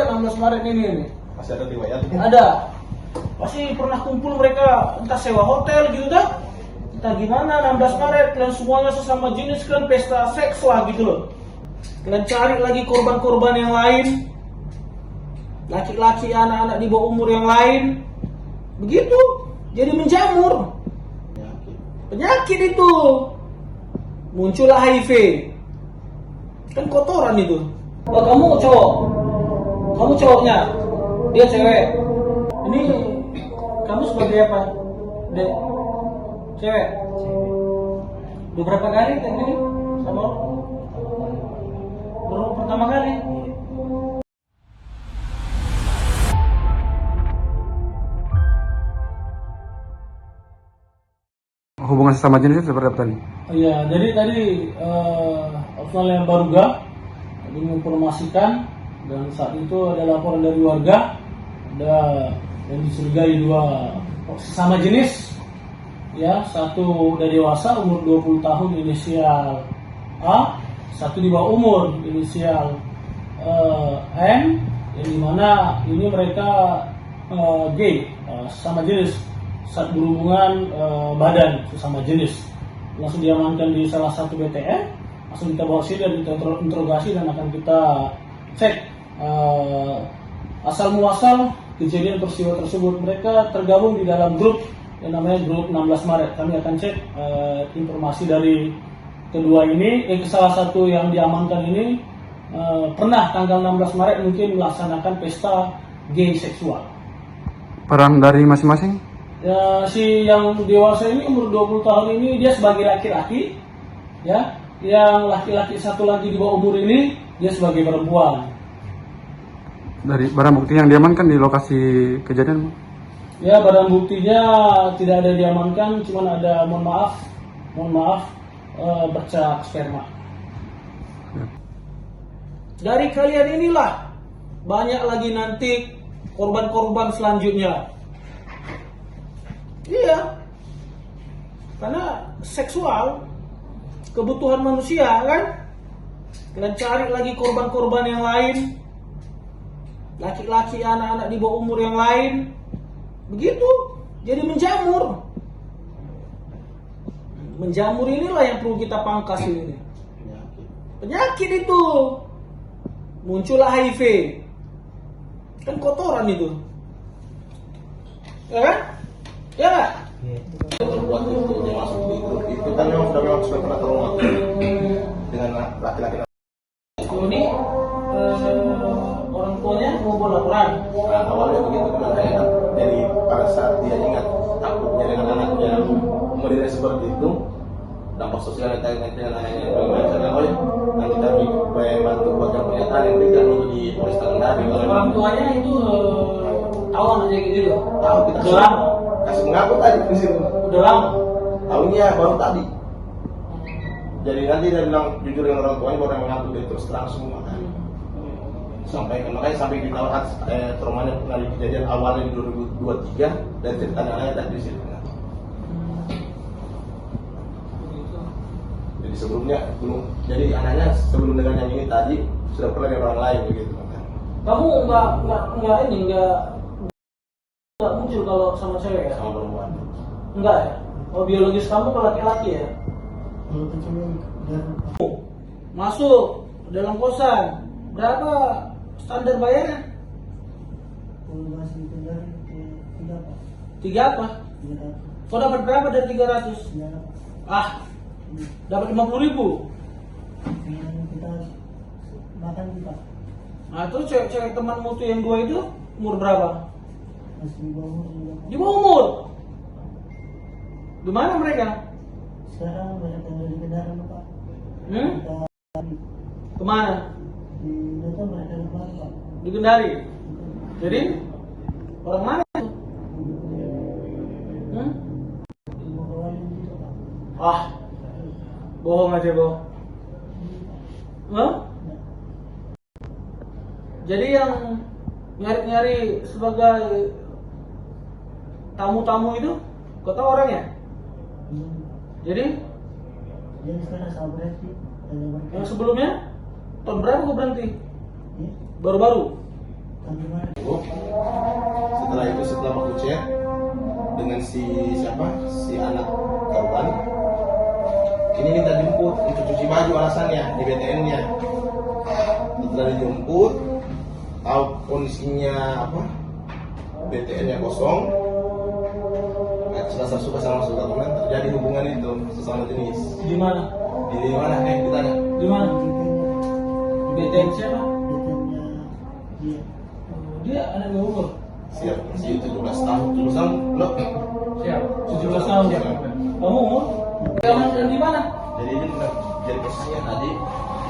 16 Maret ini. Masih ada riwayat? Ada. Pasti pernah kumpul mereka, entah sewa hotel gitu dah. Entah gimana, 16 Maret kalian semuanya sesama jenis kan pesta seks lah gitu loh. Kalian cari lagi korban-korban yang lain. Laki-laki, anak-anak di bawah umur yang lain. Begitu. Jadi menjamur. Penyakit itu. Muncullah HIV. Kan kotoran itu. Oh, kamu cowok. Kamu cowoknya. Dia cewek. Ini kamu sebagai apa? Dek. Cewek. Beberapa kali kayak gini sama lo? Baru pertama kali. Hubungan sesama jenis seperti apa tadi? Iya, jadi tadi Opsional yang Baruga menginformasikan, dan saat itu ada laporan dari warga ada yang dicurigai dua sesama jenis, ya, satu udah dewasa umur 20 tahun inisial A, satu di bawah umur inisial M, yang dimana ini mereka gay, sesama jenis saat berhubungan badan sesama jenis. Langsung diamankan di salah satu BTN, langsung kita bawa sini dan kita interogasi dan akan kita cek asal muasal kejadian peristiwa tersebut. Mereka tergabung di dalam grup yang namanya grup 16 Maret. Kami akan cek informasi dari kedua ini. Salah satu yang diamankan ini pernah tanggal 16 Maret mungkin melaksanakan pesta gay seksual. Peran dari masing-masing? Ya, si yang dewasa ini umur 20 tahun ini dia sebagai laki-laki, ya. Yang laki-laki satu lagi di bawah umur ini dia sebagai perempuan. Dari barang bukti yang diamankan di lokasi kejadian? Ya, barang buktinya tidak ada diamankan, cuman ada mohon maaf bercak sperma. Ya. Dari kalian inilah banyak lagi nanti korban-korban selanjutnya. Iya, karena seksual kebutuhan manusia kan. Kalian cari lagi korban-korban yang lain, laki-laki, anak-anak di bawah umur yang lain. Begitu, jadi menjamur. Menjamur inilah yang perlu kita pangkas ini. Penyakit itu. Muncullah HIV. Kan kotoran itu. Ya kan? Ya nggak? Perempuan itu yang masuk di grup itu kan memang sudah pernah trauma dengan laki-laki. Ini orang tuanya mau buat laporan. Nah, awalnya begitu kan akhirnya dari pada saat dia ingat takutnya dengan anaknya umurnya seperti itu, dampak sosial dengan anaknya bagaimana caranya? Oh ya, nanti kami bantu buatkan pernyataan yang berikan untuk di Polres Kendari. Orang tuanya itu tahu anaknya gitu. Tahu kita Udah lama. kasih mengaku tadi di situ. Udah lama. Tahunya baru tadi. Jadi nanti dia bilang jujur dengan orang tuanya baru yang mengaku dia terus terang semua kan. Makanya sampai kita lihat traumanya pernah di kejadian awalnya di 2023 dan ceritanya lain tadi di situ. Jadi sebelumnya belum, jadi anaknya sebelum dengan yang ini tadi sudah pernah dengan orang lain begitu kan. Kamu nggak muncul kalau sama cewek ya? Sama perempuan. Enggak ya? Oh, biologis kamu ke laki-laki ya? Masuk dalam kosan. Berapa standar bayarnya? Tiga apa? Kau dapat berapa dari 300? Ah, dapat 50.000. Nah, terus cewek-cewek temanmu tuh yang dua itu umur berapa? Di bawah umur. Di mana mereka? Sekarang banyak yang dari kendaraan Pak. Kemana? Di Data mereka kemana Pak? Di Kendari. Jadi orang mana itu? Di Bogor gitu Pak. Ah, bohong aja bohong. Jadi yang nyari-nyari sebagai tamu-tamu itu, kau tahu orangnya? Jadi Sekarang saya berhenti. yang sebelumnya tahun berapa kau berhenti? Baru-baru. gimana? Setelah itu setelah aku chat dengan si anak korban, ini minta jemput untuk cuci baju alasannya di BTN-nya. Setelah dijemput, tahu kondisinya BTN-nya kosong, rasa suka sama teman terjadi hubungan itu sesama jenis. Di mana? Di mana? Ditanya. Di mana? Di BTN siapa? BTN-nya dia. Dia anak umur. Siap, masih 17 tahun. 17 tahun belum? Siap. 17 tahun. Siap. Kamu umur? Kamu di mana? Jadi ini bukan jadi posisinya tadi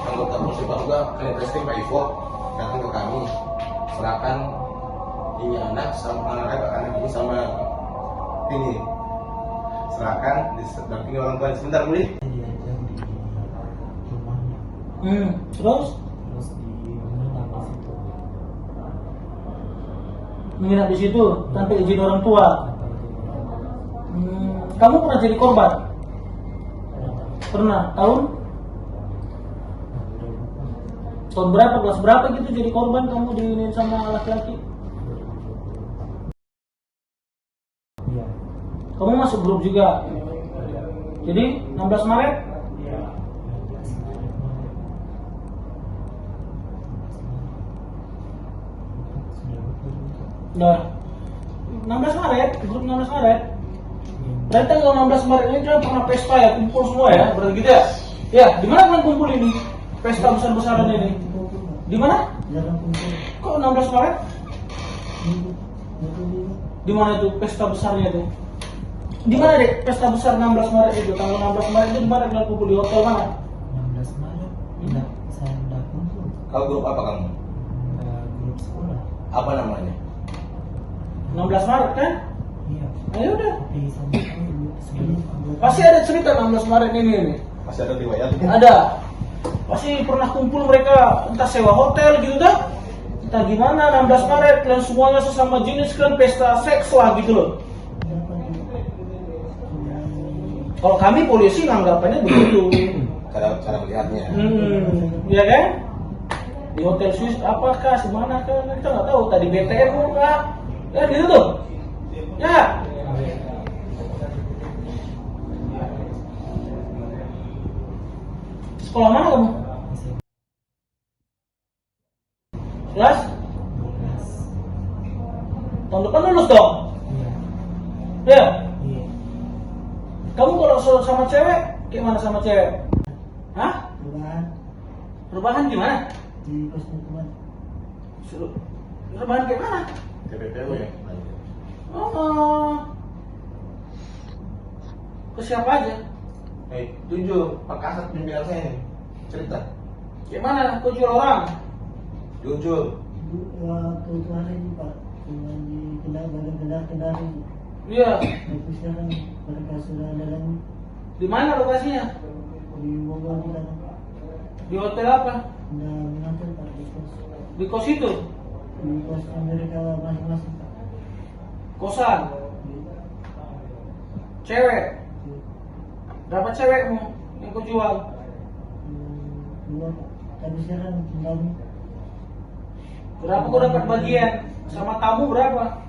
anggota polisi juga kan Reskrim Pak Ivo datang ke kami serahkan ini anak sama anak ini sama ini serahkan didampingi orang tua sebentar boleh. Dia jam di rumahnya. Terus? Terus di menginap di situ. Menginap di situ tanpa izin orang tua. Tanpa izin orang tua. Kamu pernah jadi korban? Kenapa? Pernah. Tahun? Tahun berapa? Kelas berapa gitu jadi korban kamu diinin sama laki-laki? Iya. Kamu masuk grup juga? Jadi 16 Maret? Nah, 16 Maret, grup 16 Maret. Berarti tanggal 16 Maret ini kita pernah pesta ya, kumpul semua ya, berarti gitu ya? Ya, di mana kalian kumpul ini? Pesta besar-besaran ini? Di mana? Jarang kumpul. Kok 16 Maret? Minggu. Minggu. Di mana itu pesta besarnya itu? Di mana deh pesta besar 16 Maret itu? Tanggal 16 Maret itu di mana kalian kumpul, di hotel mana? 16 Maret. Enggak, saya enggak kumpul. Kau grup apa kamu? Grup sekolah. Apa namanya? 16 Maret kan? Iya. Ayo udah. Tapi sampai sebelum Pasti ada cerita 16 Maret ini. Masih ada riwayat? Ada. Pasti pernah kumpul mereka entah sewa hotel gitu dah. Entah gimana 16 Maret kalian semuanya sesama jenis kan pesta seks lah gitu loh. Kalau kami polisi nganggapannya begitu. Cara melihatnya. Ya kan? Di hotel Swiss apakah semana kan kita nggak tahu tadi BTN kah? Ya gitu tuh. Ya. Sekolah mana kamu? Kelas? 12. Tahun depan lulus dong? Iya. Ya. Iya. Kamu kalau sama cewek, gimana sama cewek? Hah? Perubahan Perubahan gimana? di kostum teman. Perubahan gimana? TPPU ya? Oh. Ke siapa aja? Jujur, Pak Kasat pimpinan saya nih. Cerita. Gimana? Kau jual orang? Jujur. Waktu kemarin Pak, cuma di kendari. Iya. Tapi sekarang mereka sudah dalam Di mana lokasinya? di Bogor di dalam. Di hotel apa? Sudah mengantar Pak Di kos itu? di kos mereka masing-masing Pak. Kosan? Cewek? Berapa cewekmu yang kau jual? Dua Pak. Tapi sekarang kembali Berapa kau dapat bagian? Sama tamu berapa?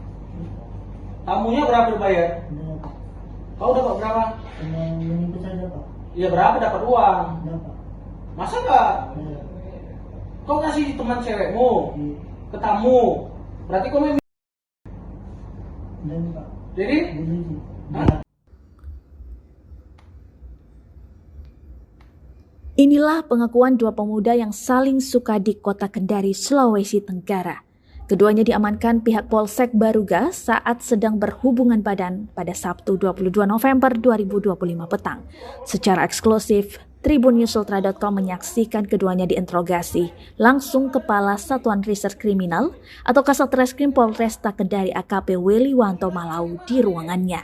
Tamunya berapa dibayar? sudah Pak. Kau dapat berapa? Cuma mengikut saja Pak. Iya berapa dapat uang? Sudah Pak. Masa enggak? Ya. Kau kasih teman cewekmu Di ke tamu. Berarti kau memang. dan Pak. Jadi? Beli. Hah? Inilah pengakuan dua pemuda yang saling suka di kota Kendari, Sulawesi Tenggara. Keduanya diamankan pihak Polsek Baruga saat sedang berhubungan badan pada Sabtu 22 November 2025 petang. Secara eksklusif, tribunnewsultra.com menyaksikan keduanya diinterogasi langsung Kepala Satuan Reserse Kriminal atau Kasat Reskrim Polresta Kendari AKP Weliwanto Malau di ruangannya.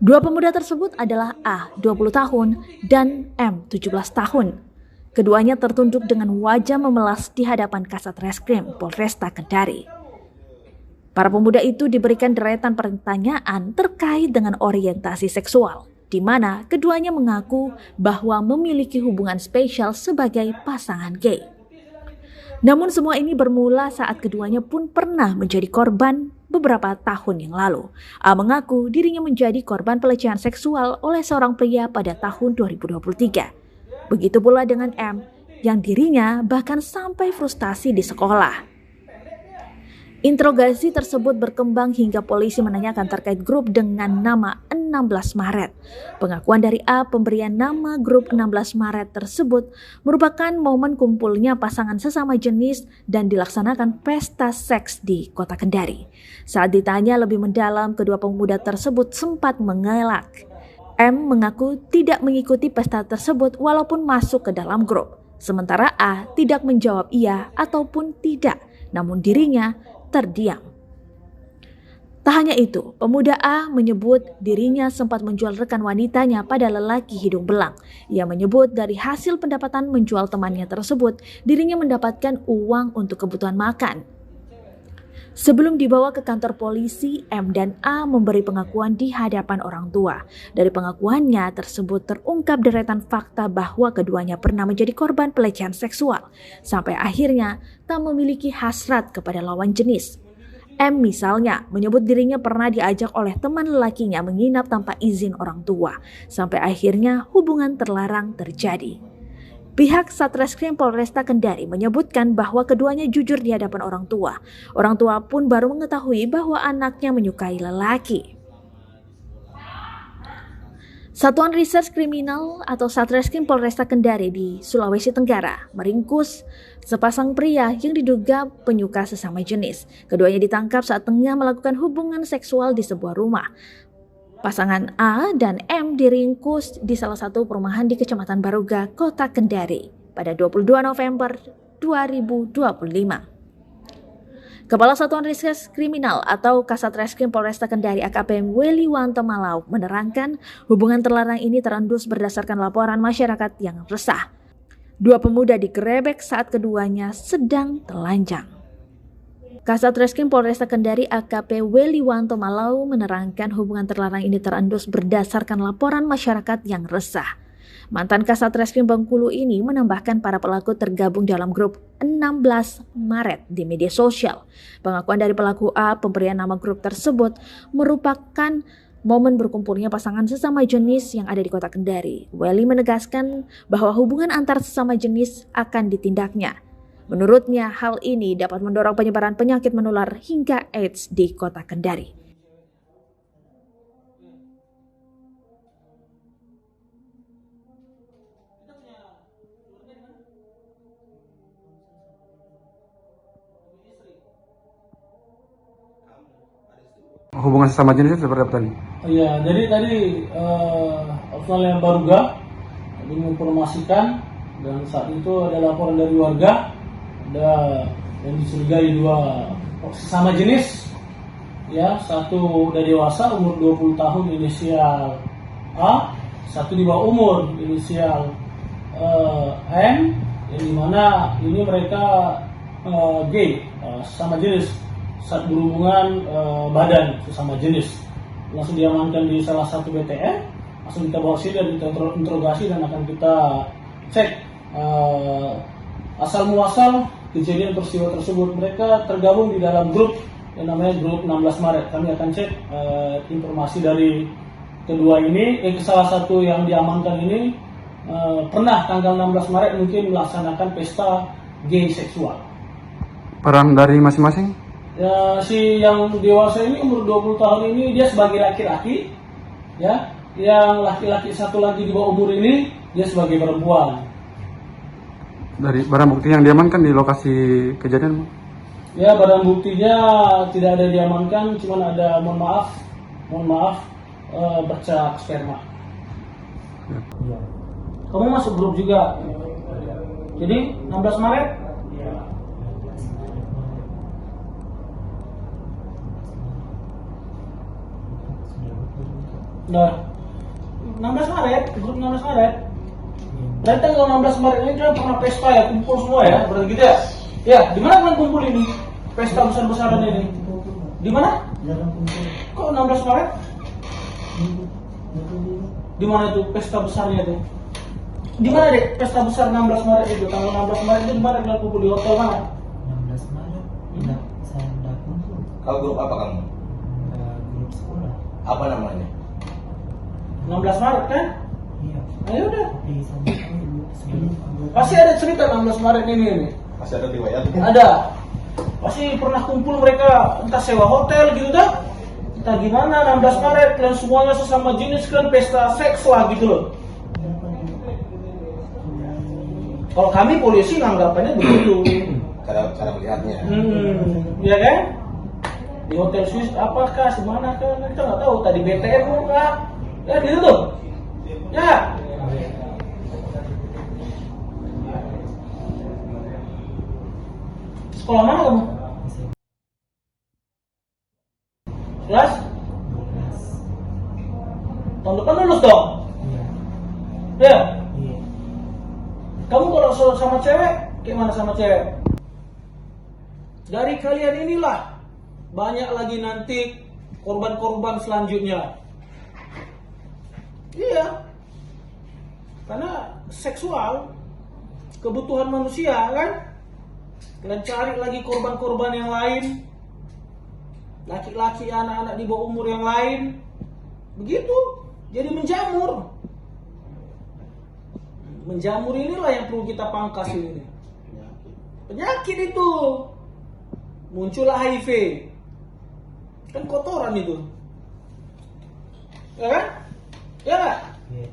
Dua pemuda tersebut adalah A, 20 tahun, dan M, 17 tahun. Keduanya tertunduk dengan wajah memelas di hadapan Kasat Reskrim Polresta Kendari. Para pemuda itu diberikan deretan pertanyaan terkait dengan orientasi seksual, di mana keduanya mengaku bahwa memiliki hubungan spesial sebagai pasangan gay. Namun semua ini bermula saat keduanya pun pernah menjadi korban beberapa tahun yang lalu. A mengaku dirinya menjadi korban pelecehan seksual oleh seorang pria pada tahun 2023. Begitu pula dengan M, yang dirinya bahkan sampai frustasi di sekolah. Interogasi tersebut berkembang hingga polisi menanyakan terkait grup dengan nama 16 Maret. Pengakuan dari A pemberian nama grup 16 Maret tersebut merupakan momen kumpulnya pasangan sesama jenis dan dilaksanakan pesta seks di Kota Kendari. Saat ditanya lebih mendalam, kedua pemuda tersebut sempat mengelak. M mengaku tidak mengikuti pesta tersebut walaupun masuk ke dalam grup. Sementara A tidak menjawab iya ataupun tidak, namun dirinya terdiam. Tak hanya itu, pemuda A menyebut dirinya sempat menjual rekan wanitanya pada lelaki hidung belang. Ia menyebut dari hasil pendapatan menjual temannya tersebut, dirinya mendapatkan uang untuk kebutuhan makan. Sebelum dibawa ke kantor polisi, M dan A memberi pengakuan di hadapan orang tua. Dari pengakuannya tersebut terungkap deretan fakta bahwa keduanya pernah menjadi korban pelecehan seksual, sampai akhirnya tak memiliki hasrat kepada lawan jenis. M misalnya menyebut dirinya pernah diajak oleh teman lelakinya menginap tanpa izin orang tua, sampai akhirnya hubungan terlarang terjadi. Pihak Satreskrim Polresta Kendari menyebutkan bahwa keduanya jujur di hadapan orang tua. Orang tua pun baru mengetahui bahwa anaknya menyukai lelaki. Satuan Reserse Kriminal atau Satreskrim Polresta Kendari di Sulawesi Tenggara meringkus sepasang pria yang diduga penyuka sesama jenis. Keduanya ditangkap saat tengah melakukan hubungan seksual di sebuah rumah. Pasangan A dan M diringkus di salah satu perumahan di Kecamatan Baruga, Kota Kendari pada 22 November 2025. Kepala Satuan Reserse Kriminal atau Kasat Reskrim Polresta Kendari AKP Weliwanto Malau menerangkan hubungan terlarang ini terendus berdasarkan laporan masyarakat yang resah. Dua pemuda digerebek saat keduanya sedang telanjang. Kasat Reskrim Polresta Kendari AKP Weliwanto Malau menerangkan hubungan terlarang ini terendus berdasarkan laporan masyarakat yang resah. Mantan Kasat Reskrim Bengkulu ini menambahkan para pelaku tergabung dalam grup 16 Maret di media sosial. Pengakuan dari pelaku A pemberian nama grup tersebut merupakan momen berkumpulnya pasangan sesama jenis yang ada di Kota Kendari. Weli menegaskan bahwa hubungan antar sesama jenis akan ditindaknya. Menurutnya, hal ini dapat mendorong penyebaran penyakit menular hingga AIDS di Kota Kendari. Hubungan sesama jenis seperti apa tadi? Iya, jadi tadi Australia Baruga menginformasikan dan saat itu ada laporan dari warga ada yang dicurigai dua sesama jenis, ya, satu udah dewasa umur 20 tahun inisial A, satu di bawah umur inisial M, yang dimana ini mereka gay, sesama jenis saat berhubungan badan sesama jenis. Langsung diamankan di salah satu BTN, langsung kita bawa sini dan kita interogasi dan akan kita cek asal muasal kejadian peristiwa tersebut. Mereka tergabung di dalam grup yang namanya grup 16 Maret. Kami akan cek informasi dari kedua ini. Salah satu yang diamankan ini pernah tanggal 16 Maret mungkin melaksanakan pesta gay seksual. Peran dari masing-masing? Ya, si yang dewasa ini umur 20 tahun ini dia sebagai laki-laki, ya. Yang laki-laki satu lagi di bawah umur ini dia sebagai perempuan. Dari barang bukti yang diamankan di lokasi kejadian? Ya, barang buktinya tidak ada diamankan, cuma ada mohon maaf bercak sperma. Ya. Kamu masuk grup juga. Jadi 16 Maret. Nah, 16 Maret, grup 16 Maret. Dan tanggal 16 Maret ini kan pernah pesta ya, kumpul semua ya, berarti gitu ya. Ya, di mana kalian kumpul ini? Pesta besar-besaran ini. Di mana? Kok 16 Maret? Di mana tuh pesta besarnya tuh? Di mana dek pesta besar 16 Maret itu? Tanggal 16 Maret itu di mana kalian kumpul, di hotel mana? 16 Maret. Tidak, saya tidak kumpul. Kau grup apa kamu? Grup sekolah. Apa namanya? 16 Maret kan? Iya. Ayo udah. Tapi sampai sebelum anggota. Pasti ada cerita 16 Maret ini. Masih ada riwayat? Ada. Pasti pernah kumpul mereka, entah sewa hotel gitu dah. Entah gimana 16 Maret kalian semuanya sesama jenis kan pesta seks lah gitu loh. Kalau kami polisi nganggapannya begitu. Cara melihatnya. Ya kan? Di hotel Swiss apakah, semana kan? Kita nggak tahu. Tadi BTM kah? Ya gitu tuh. Ya. Sekolah mana kamu? Kelas? 12. Tahun depan lulus dong? Iya. Ya. Iya. Kamu kalau sama cewek, gimana sama cewek? Dari kalian inilah banyak lagi nanti korban-korban selanjutnya. Iya. Karena seksual kebutuhan manusia kan? Kalian cari lagi korban-korban yang lain. Laki-laki, anak-anak di bawah umur yang lain. Begitu. Jadi menjamur. Menjamur inilah yang perlu kita pangkas ini. Penyakit itu. Muncullah HIV. Kan kotoran itu. Ya kan? Ya nggak? Iya.